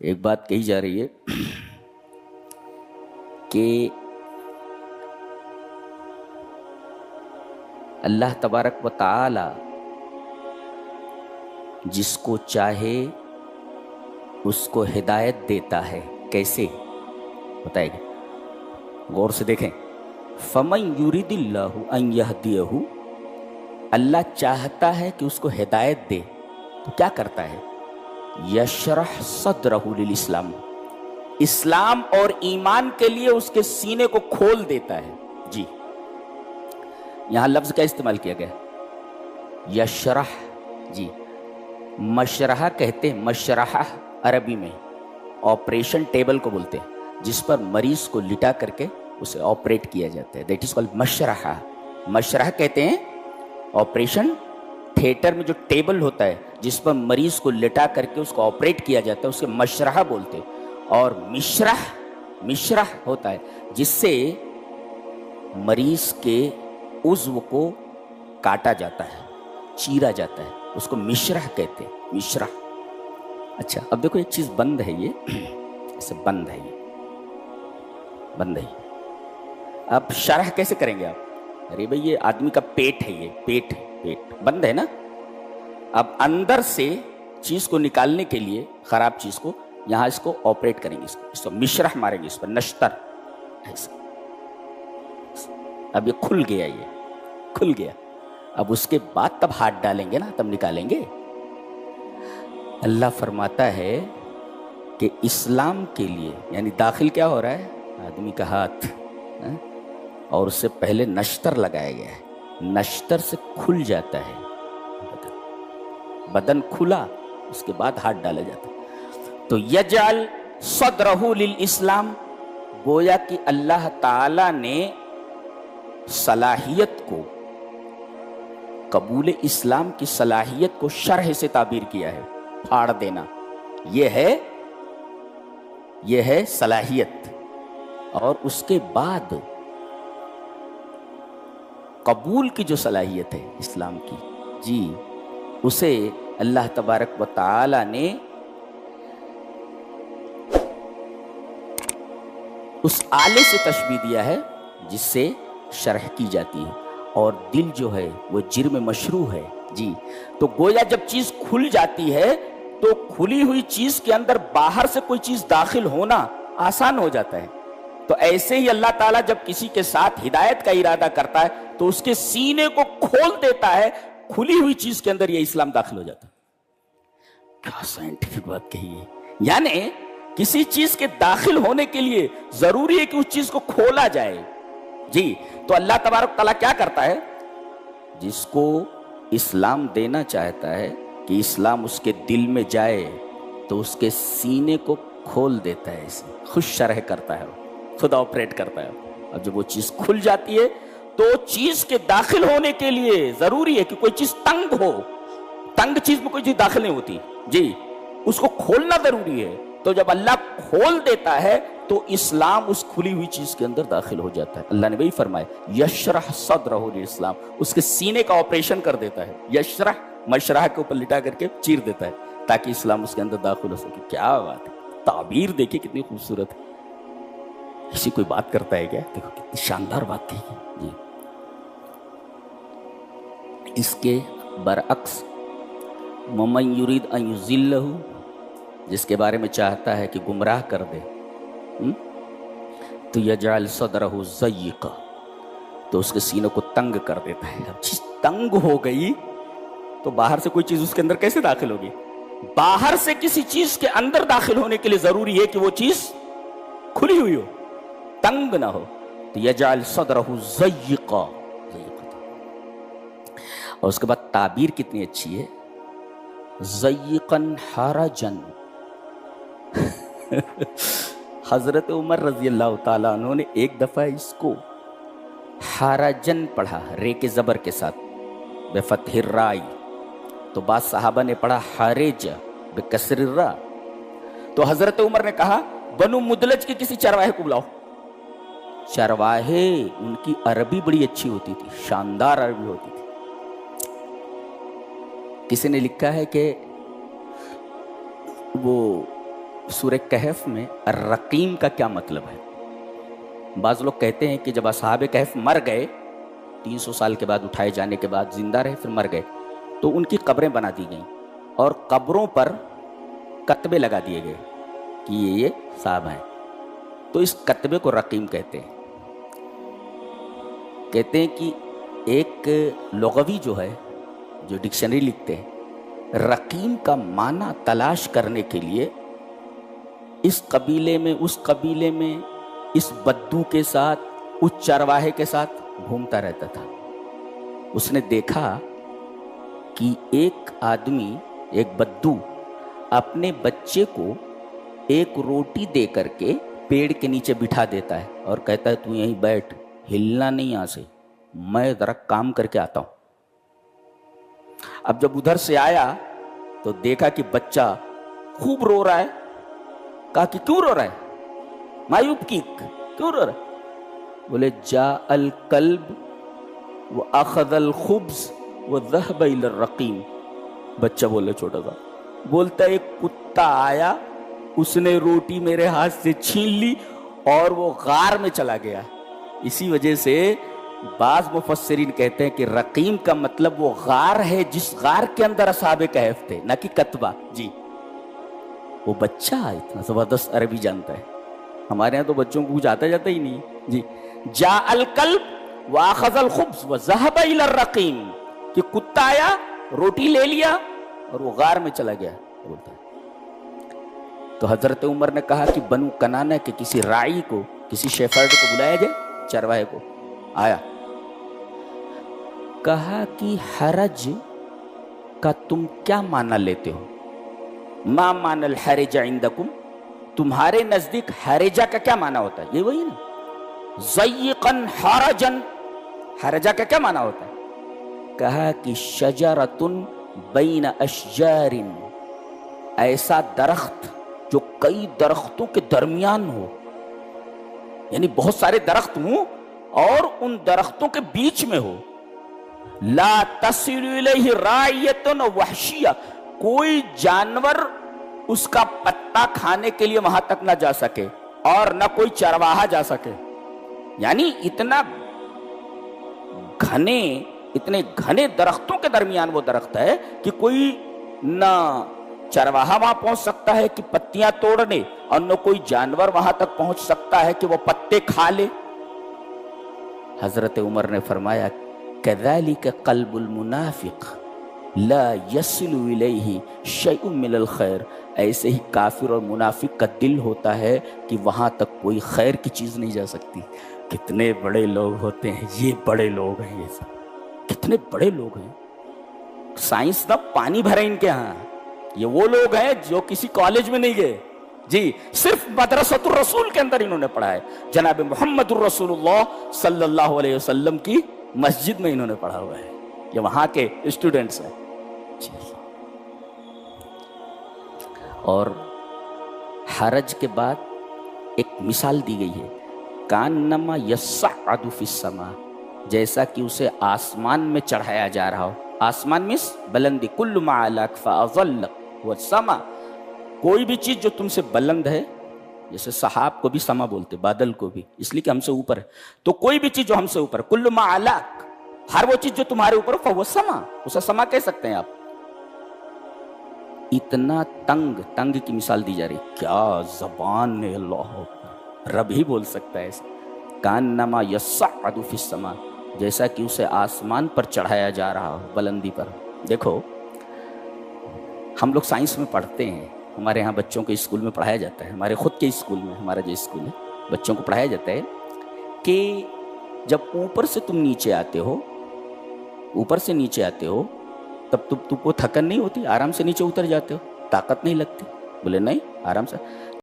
ایک بات کہی جا رہی ہے کہ اللہ تبارک و تعالی جس کو چاہے اس کو ہدایت دیتا ہے. کیسے بتائے گا؟ غور سے دیکھیں. فَمَن يُرِدِ اللَّهُ أَن يَهْدِيَهُ، اللہ چاہتا ہے کہ اس کو ہدایت دے تو کیا کرتا ہے؟ یشرح صدرہ للاسلام، اسلام اور ایمان کے لیے اس کے سینے کو کھول دیتا ہے. جی یہاں لفظ کا استعمال کیا گیا یشرح. جی مشرحہ کہتے ہیں، مشرحہ عربی میں آپریشن ٹیبل کو بولتے ہیں جس پر مریض کو لٹا کر کے اسے آپریٹ کیا جاتا ہے. That is called مشرحہ. مشرحہ کہتے ہیں آپریشن تھیٹر میں جو ٹیبل ہوتا ہے جس پر مریض کو لٹا کر کے اس کو آپریٹ کیا جاتا ہے اسے مشرحہ بولتے ہیں. اور مشرح ہوتا ہے جس سے مریض کے عضو کو کاٹا جاتا ہے، چیرا جاتا ہے، اس کو مشرح کہتے ہیں. مشرح. اچھا اب دیکھو ایک چیز بند ہے، یہ ایسے بند ہے، یہ بند ہے. اب شرح کیسے کریں گے آپ؟ ارے بھائی یہ آدمی کا پیٹ ہے، یہ پیٹ بند ہے نا. اب اندر سے چیز کو نکالنے کے لیے، خراب چیز کو، یہاں اس کو آپریٹ کریں گے، اس کو مشرح ماریں گے، اس پر نشتر ایسا. اب یہ کھل گیا. اب اس کے بعد تب ہاتھ ڈالیں گے نا، تب نکالیں گے. اللہ فرماتا ہے کہ اسلام کے لیے یعنی داخل کیا ہو رہا ہے؟ آدمی کا ہاتھ، اور اس سے پہلے نشتر لگایا گیا ہے. نشتر سے کھل جاتا ہے بدن کھلا، اس کے بعد ہاتھ ڈالا جاتا ہے. تو یجعل صدرہ للاسلام، گویا کہ اللہ تعالی نے صلاحیت کو، قبول اسلام کی صلاحیت کو شرح سے تعبیر کیا ہے. پھاڑ دینا، یہ ہے صلاحیت. اور اس کے بعد قبول کی جو صلاحیت ہے اسلام کی، جی اسے اللہ تبارک و تعالی نے اس آلے سے تشبیہ دیا ہے جس سے شرح کی جاتی ہے. اور دل جو ہے وہ جرم مشروع ہے. جی تو گویا جب چیز کھل جاتی ہے تو کھلی ہوئی چیز کے اندر باہر سے کوئی چیز داخل ہونا آسان ہو جاتا ہے. تو ایسے ہی اللہ تعالیٰ جب کسی کے ساتھ ہدایت کا ارادہ کرتا ہے تو اس کے سینے کو کھول دیتا ہے، کھلی ہوئی چیز کے اندر یہ اسلام داخل ہو جاتا ہے. کیا سائنٹیفک بات کہی ہے. یعنی کسی چیز کے داخل ہونے کے لیے ضروری ہے کہ اس چیز کو کھولا جائے. جی تو اللہ تبارک تعالیٰ کیا کرتا ہے؟ جس کو اسلام دینا چاہتا ہے کہ اسلام اس کے دل میں جائے تو اس کے سینے کو کھول دیتا ہے، اسے خود شرح کرتا ہے، خود آپریٹ کرتا ہے. اب جب وہ چیز کھل جاتی ہے تو چیز کے داخل ہونے کے لیے ضروری ہے کہ کوئی چیز تنگ ہو. تنگ چیز میں کوئی چیز داخل نہیں ہوتی. جی اس کو کھولنا ضروری ہے. تو جب اللہ کھول دیتا ہے تو اسلام اس کھلی ہوئی چیز کے اندر داخل ہو جاتا ہے. اللہ نے وہی فرمایا یشرح صدرہ للاسلام، اس کے سینے کا آپریشن کر دیتا ہے. یشرح مشرح کے اوپر لٹا کر کے چیر دیتا ہے تاکہ اسلام اس کے اندر داخل ہو سکے. کیا بات ہے، تعبیر دیکھیں کتنی خوبصورت ہے. کسی کوئی بات کرتا ہے کیا؟ دیکھو کتنی شاندار بات کہی. جی اس کے برعکس وَمَن يُرِدْ أَن يُضِلَّهُ، جس کے بارے میں چاہتا ہے کہ گمراہ کر دے، تو یجعل صدرہ ضیقا، تو اس کے سینوں کو تنگ کر دیتا ہے. اب چیز تنگ ہو گئی تو باہر سے کوئی چیز اس کے اندر کیسے داخل ہوگی؟ باہر سے کسی چیز کے اندر داخل ہونے کے لیے ضروری ہے کہ وہ چیز کھلی ہوئی ہو، تنگ نہ ہو. تو یجعل صدرہ ضیقا. اور اس کے بعد تعبیر کتنی اچھی ہے، ضیقاً حرجاً. حضرت عمر رضی اللہ تعالیٰ عنہ نے ایک دفعہ اس کو حرجاً پڑھا، رے کے زبر کے ساتھ، بفتح الراء. تو بعض صحابہ نے پڑھا حرج بکسر الراء. تو حضرت عمر نے کہا بنو مدلج کے کسی چرواہے کو بلاؤ. چرواہے ان کی عربی بڑی اچھی ہوتی تھی، شاندار عربی ہوتی تھی. کسی نے لکھا ہے کہ وہ سورہ کہف میں الرقیم کا کیا مطلب ہے؟ بعض لوگ کہتے ہیں کہ جب اصحاب کہف مر گئے 300 سال کے بعد اٹھائے جانے کے بعد زندہ رہے پھر مر گئے تو ان کی قبریں بنا دی گئیں اور قبروں پر کتبے لگا دیے گئے کہ یہ صاحب ہیں، تو اس کتبے کو رقیم کہتے ہیں کہ ایک لغوی جو ہے جو ڈکشنری لکھتے ہیں رقیم کا معنی تلاش کرنے کے لیے اس قبیلے میں اس قبیلے میں اس بدو کے ساتھ اس چرواہے کے ساتھ گھومتا رہتا تھا۔ اس نے دیکھا کہ ایک آدمی ایک بدو اپنے بچے کو ایک روٹی دے کر کے پیڑ کے نیچے بٹھا دیتا ہے اور کہتا ہے تو یہیں بیٹھ، ہلنا نہیں یہاں سے، میں ذرا کام کر کے آتا ہوں۔ اب جب ادھر سے آیا تو دیکھا کہ بچہ خوب رو رہا ہے، کہا کہ کیوں رو رہا ہے؟ مایوب کی کیوں رو رہا ہے؟ بولے جاء الکلب واخذ الخبز وذهب الى الرقیم۔ بچہ بولے چھوٹا سا، بولتا ایک کتا آیا، اس نے روٹی میرے ہاتھ سے چھین لی اور وہ غار میں چلا گیا۔ اسی وجہ سے بعض مفسرین کہتے ہیں کہ رقیم کا مطلب وہ غار ہے جس غار کے اندر اصحاب کہف تھے، نہ کہ کتبہ۔ جی وہ بچہ اتنا زبردست عربی جانتا ہے، ہمارے ہاں تو بچوں کو کچھ آتا جاتا ہی نہیں۔ جی جاء الکلب واخذ الخبز وذهب الى الرقیم، کہ کتا آیا روٹی لے لیا اور وہ غار میں چلا گیا بولتا ہے۔ تو حضرت عمر نے کہا کہ بنو کنانہ کے کسی راعی کو، کسی شیفرڈ کو بلایا جائے، چرواہے کو۔ آیا، کہا کہ حرج کا تم کیا معنی لیتے ہو؟ ما معنی الحرج عندکم، تمہارے نزدیک حرجہ کا کیا معنی ہوتا ہے؟ یہ وہی نا، ضیقاً حرجاً، حرجہ کا کیا معنی ہوتا ہے؟ کہا کہ شجرۃ بین اشجار، ایسا درخت جو کئی درختوں کے درمیان ہو، یعنی بہت سارے درخت ہوں اور ان درختوں کے بیچ میں ہو۔ لا تصل الیہ رائیۃ وحشیہ، کوئی جانور اس کا پتا کھانے کے لیے وہاں تک نہ جا سکے اور نہ کوئی چرواہا جا سکے، یعنی اتنے گھنے درختوں کے درمیان وہ درخت ہے کہ کوئی نہ چرواہا وہاں پہنچ سکتا ہے کہ پتیاں توڑنے، اور نہ کوئی جانور وہاں تک پہنچ سکتا ہے کہ وہ پتے کھا لے۔ حضرت عمر نے فرمایا کذالک قلب المنافق لا يصل الیہ شیء من الخیر، ایسے ہی کافر اور منافق کا دل ہوتا ہے کہ وہاں تک کوئی خیر کی چیز نہیں جا سکتی۔ کتنے بڑے لوگ ہوتے ہیں یہ، بڑے لوگ ہیں یہ سب، کتنے بڑے لوگ ہیں۔ سائنس نہ پانی بھرے ان کے ہاں، یہ وہ لوگ ہیں جو کسی کالج میں نہیں گئے، جی صرف مدرسۃ الرسول کے اندر انہوں نے پڑھا ہے، جناب محمد الرسول اللہ صلی اللہ علیہ وسلم کی مسجد میں انہوں نے پڑھا ہوا ہے، یہ وہاں کے اسٹوڈنٹس ہیں۔ اور حرج کے بعد ایک مثال دی گئی ہے، کانما یصعد فی السماء، جیسا کہ اسے آسمان میں چڑھایا جا رہا ہو۔ آسمان مس بلندی، کل ما علاک فاظلک والسماء، کوئی بھی چیز جو تم سے بلند ہے، جیسے سحاب کو بھی سما بولتے، بادل کو بھی، اس لیے کہ ہم سے اوپر ہے، تو کوئی بھی چیز جو ہم سے اوپر، کل ما علاک، ہر وہ چیز جو تمہارے اوپر فہو سما، اسے سما کہہ سکتے ہیں آپ۔ اتنا تنگ کی مثال دی جا رہی، کیا زبان ہے، اللہ رب ہی بول سکتا ہے ایسا۔ کانما یصعد فی السماء، جیسا کہ اسے آسمان پر چڑھایا جا رہا ہو، بلندی پر۔ دیکھو ہم لوگ سائنس میں پڑھتے ہیں، ہمارے ہاں بچوں کے اسکول میں پڑھایا جاتا ہے، ہمارے خود کے اسکول میں، ہمارا جو اسکول ہے بچوں کو پڑھایا جاتا ہے کہ جب اوپر سے تم نیچے آتے ہو، اوپر سے نیچے آتے ہو تب تم کو تھکن نہیں ہوتی، آرام سے نیچے اتر جاتے ہو، طاقت نہیں لگتی؟ بولے نہیں، آرام سے۔